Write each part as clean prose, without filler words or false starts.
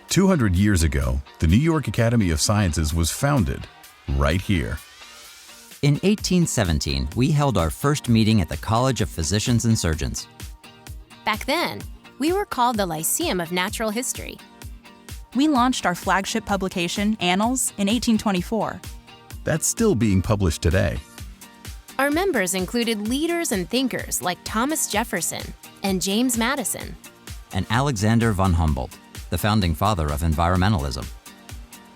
200 years ago, the New York Academy of Sciences was founded right here. In 1817, we held our first meeting at the College of Physicians and Surgeons. Back then, we were called the Lyceum of Natural History. We launched our flagship publication, Annals, in 1824. That's still being published today. Our members included leaders and thinkers like Thomas Jefferson and James Madison. And Alexander von Humboldt, the founding father of environmentalism.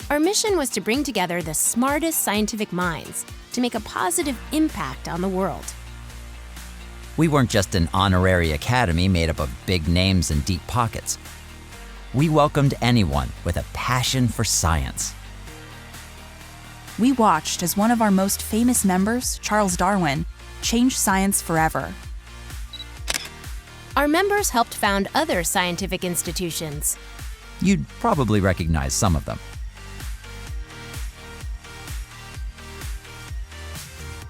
Our mission was to bring together the smartest scientific minds to make a positive impact on the world. We weren't just an honorary academy made up of big names and deep pockets. We welcomed anyone with a passion for science. We watched as one of our most famous members, Charles Darwin, changed science forever. Our members helped found other scientific institutions. You'd probably recognize some of them.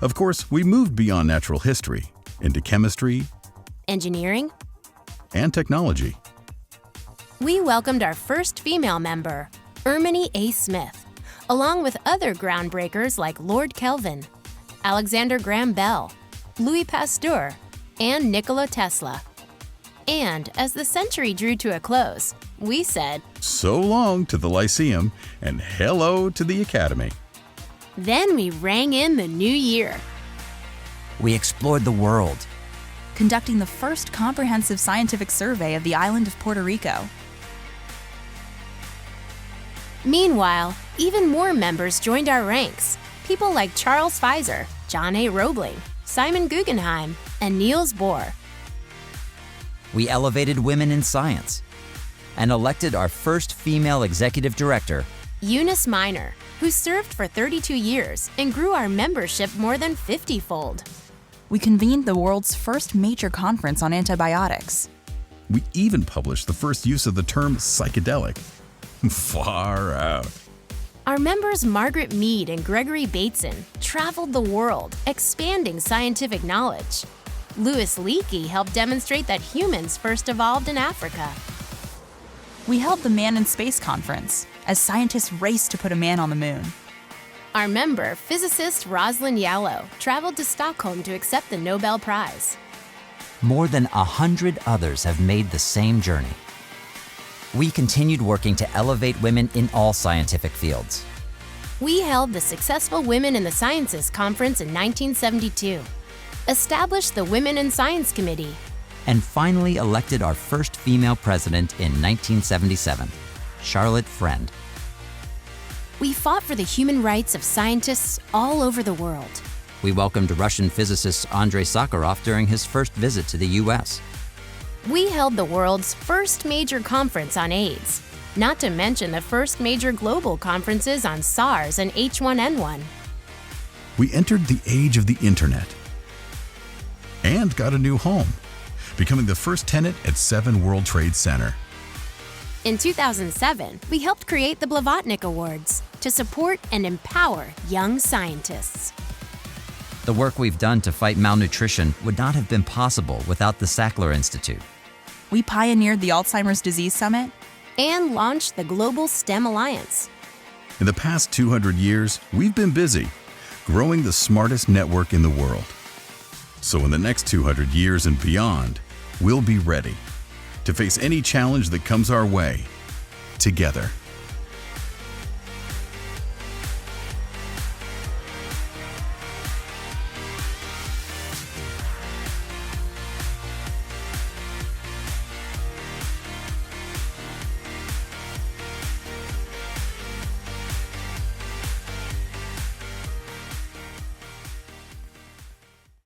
Of course, we moved beyond natural history into chemistry, Engineering. and technology. We welcomed our first female member, Erminie A. Smith, along with other groundbreakers like Lord Kelvin, Alexander Graham Bell, Louis Pasteur, and Nikola Tesla. And as the century drew to a close, we said, So long to the Lyceum and hello to the Academy. Then we rang in the new year. We explored the world. Conducting the first comprehensive scientific survey of the island of Puerto Rico. Meanwhile, even more members joined our ranks. People like Charles Pfizer, John A. Roebling, Simon Guggenheim, and Niels Bohr. We elevated women in science and elected our first female executive director, EUNICE Minor, who served for 32 years and grew our membership more than 50-fold. We convened the world's first major conference on antibiotics. We even published the first use of the term psychedelic. Far out. Our members Margaret Mead and Gregory Bateson traveled the world, expanding scientific knowledge. Louis Leakey helped demonstrate that humans first evolved in Africa. We held the Man in Space Conference, as scientists raced to put a man on the moon. Our member, physicist Rosalind Yalow, traveled to Stockholm to accept the Nobel Prize. More than 100 others have made the same journey. We continued working to elevate women in all scientific fields. We held the Successful Women in the Sciences Conference in 1972, established the Women in Science Committee, And finally elected our first female president in 1977, Charlotte Friend. We fought for the human rights of scientists all over the world. We welcomed Russian physicist ANDREI Sakharov during his first visit to the U.S. We held the world's first major conference on AIDS, not to mention the first major global conferences on SARS and H1N1. We entered the age of the internet and got a new home, becoming the first tenant at 7 World Trade Center. In 2007, we helped create the Blavatnik Awards to support and empower young scientists. The work we've done to fight malnutrition would not have been possible without the Sackler Institute. We pioneered the Alzheimer's Disease Summit And launched the Global STEM Alliance. In the past 200 years, we've been busy growing the smartest network in the world. So in the next 200 years and beyond, we'll be ready to face any challenge that comes our way together.